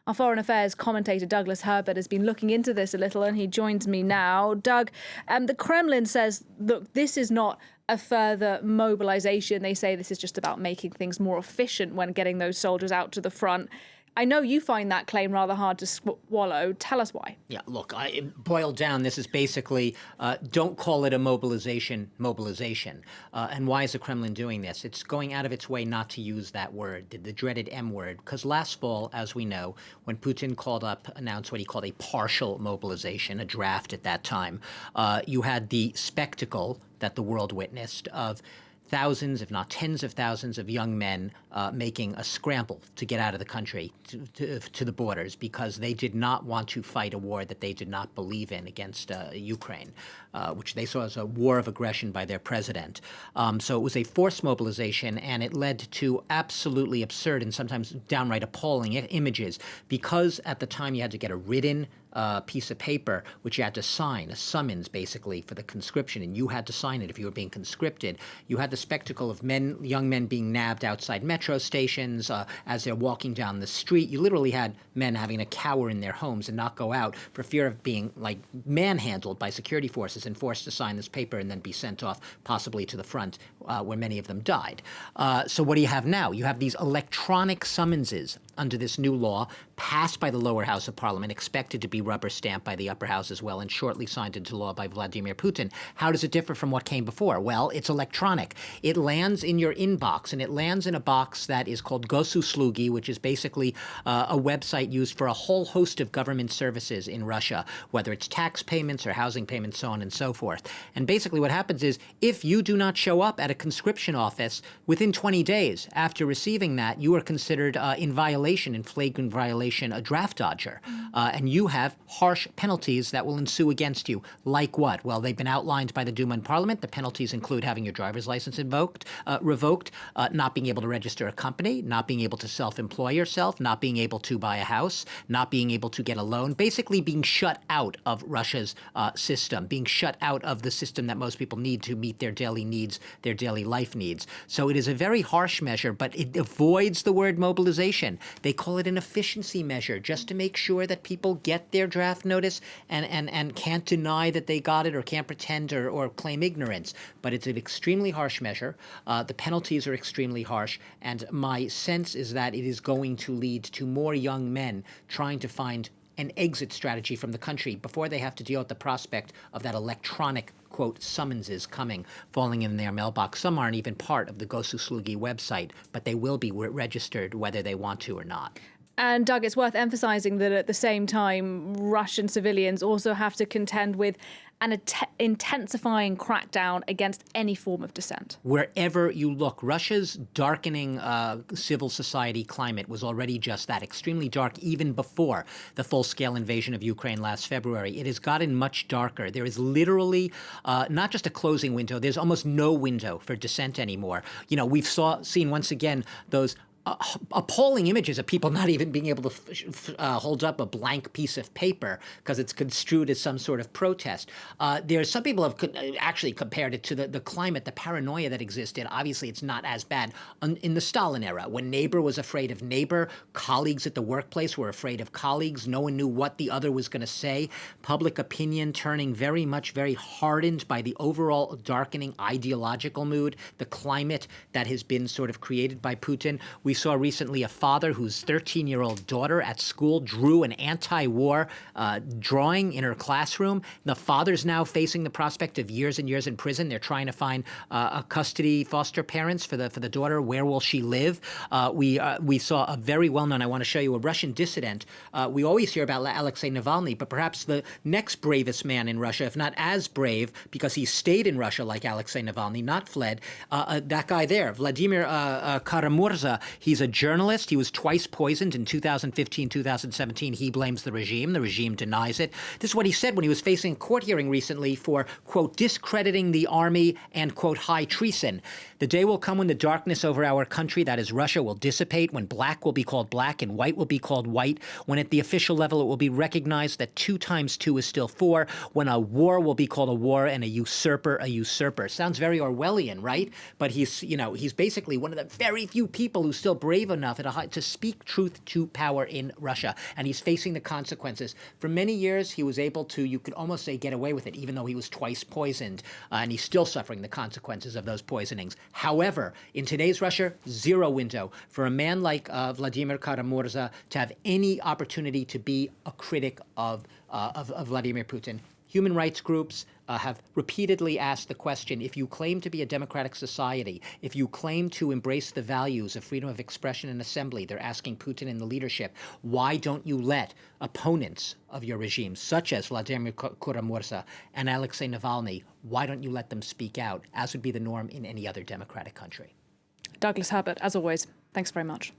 Our foreign affairs commentator Douglas Herbert has been looking into this a little, and he joins me now. Doug, the Kremlin says, look, this is not a further mobilization. They say this is just about making things more efficient when getting those soldiers out to the front. I know you find that claim rather hard to swallow. Tell us why. Yeah, look, boiled down, this is basically, don't call it a mobilization. And why is the Kremlin doing this? It's going out of its way not to use that word, the dreaded M word, because last fall, as we know, when Putin announced what he called a partial mobilization, a draft at that time, you had the spectacle that the world witnessed of thousands, if not tens of thousands of young men making a scramble to get out of the country to the borders because they did not want to fight a war that they did not believe in against Ukraine, which they saw as a war of aggression by their president. So it was a forced mobilization, and it led to absolutely absurd and sometimes downright appalling images because at the time you had to get a written piece of paper, which you had to sign, a summons basically for the conscription, and you had to sign it if you were being conscripted. You had the spectacle of young men being nabbed outside metro stations as they're walking down the street. You literally had men having to cower in their homes and not go out for fear of being manhandled by security forces and forced to sign this paper and then be sent off possibly to the front where many of them died. So what do you have now? You have these electronic summonses under this new law passed by the lower house of parliament, expected to be rubber stamped by the upper house as well, and shortly signed into law by Vladimir Putin. How does it differ from what came before? Well, it's electronic. It lands in your inbox, and it lands in a box that is called Gosuslugi, which is basically a website used for a whole host of government services in Russia, whether it's tax payments or housing payments, so on and so forth. And basically what happens is if you do not show up at a conscription office within 20 days after receiving that, you are considered in flagrant violation, a draft dodger. And you have harsh penalties that will ensue against you. Like what? Well, they've been outlined by the Duma and Parliament. The penalties include having your driver's license revoked, not being able to register a company, not being able to self-employ yourself, not being able to buy a house, not being able to get a loan, basically being shut out of Russia's system, being shut out of the system that most people need to meet their daily needs, their daily life needs. So it is a very harsh measure, but it avoids the word mobilization. They call it an efficiency measure just to make sure that people get their draft notice and can't deny that they got it or can't pretend or claim ignorance. But it's an extremely harsh measure. The penalties are extremely harsh. And my sense is that it is going to lead to more young men trying to find an exit strategy from the country before they have to deal with the prospect of that electronic, quote, summonses falling in their mailbox. Some aren't even part of the Gosuslugi website, but they will be registered whether they want to or not. And Doug, it's worth emphasizing that at the same time, Russian civilians also have to contend with an intensifying crackdown against any form of dissent. Wherever you look, Russia's darkening civil society climate was already just that, extremely dark even before the full-scale invasion of Ukraine last February. It has gotten much darker. There is literally not just a closing window, there's almost no window for dissent anymore. You know, we've seen once again those appalling images of people not even being able to hold up a blank piece of paper because it's construed as some sort of protest. Some people have actually compared it to the climate, the paranoia that existed. Obviously, it's not as bad in the Stalin era, when neighbor was afraid of neighbor, colleagues at the workplace were afraid of colleagues, no one knew what the other was going to say, public opinion turning very hardened by the overall darkening ideological mood, the climate that has been sort of created by Putin. We saw recently a father whose 13-year-old daughter at school drew an anti-war drawing in her classroom. The father's now facing the prospect of years and years in prison. They're trying to find a custody foster parents for the daughter. Where will she live? We saw a very well-known, I want to show you, a Russian dissident. We always hear about Alexei Navalny, but perhaps the next bravest man in Russia, if not as brave, because he stayed in Russia like Alexei Navalny, not fled, that guy there, Vladimir Karamurza. He's a journalist. He was twice poisoned in 2015, 2017. He blames the regime. The regime denies it. This is what he said when he was facing a court hearing recently for, quote, discrediting the army and, quote, high treason. The day will come when the darkness over our country, that is Russia, will dissipate, when black will be called black and white will be called white, when at the official level it will be recognized that 2 times 2 is still 4, when a war will be called a war and a usurper a usurper. Sounds very Orwellian, right? But he's basically one of the very few people who's still brave enough to speak truth to power in Russia. And he's facing the consequences. For many years, he was able to, you could almost say, get away with it, even though he was twice poisoned. And he's still suffering the consequences of those poisonings. However, in today's Russia, 0 window for a man like Vladimir Kara-Murza to have any opportunity to be a critic of Vladimir Putin. Human rights groups have repeatedly asked the question, if you claim to be a democratic society, if you claim to embrace the values of freedom of expression and assembly, they're asking Putin and the leadership, why don't you let opponents of your regime, such as Vladimir Kara-Murza and Alexei Navalny, why don't you let them speak out, as would be the norm in any other democratic country? Douglas Herbert, as always, thanks very much.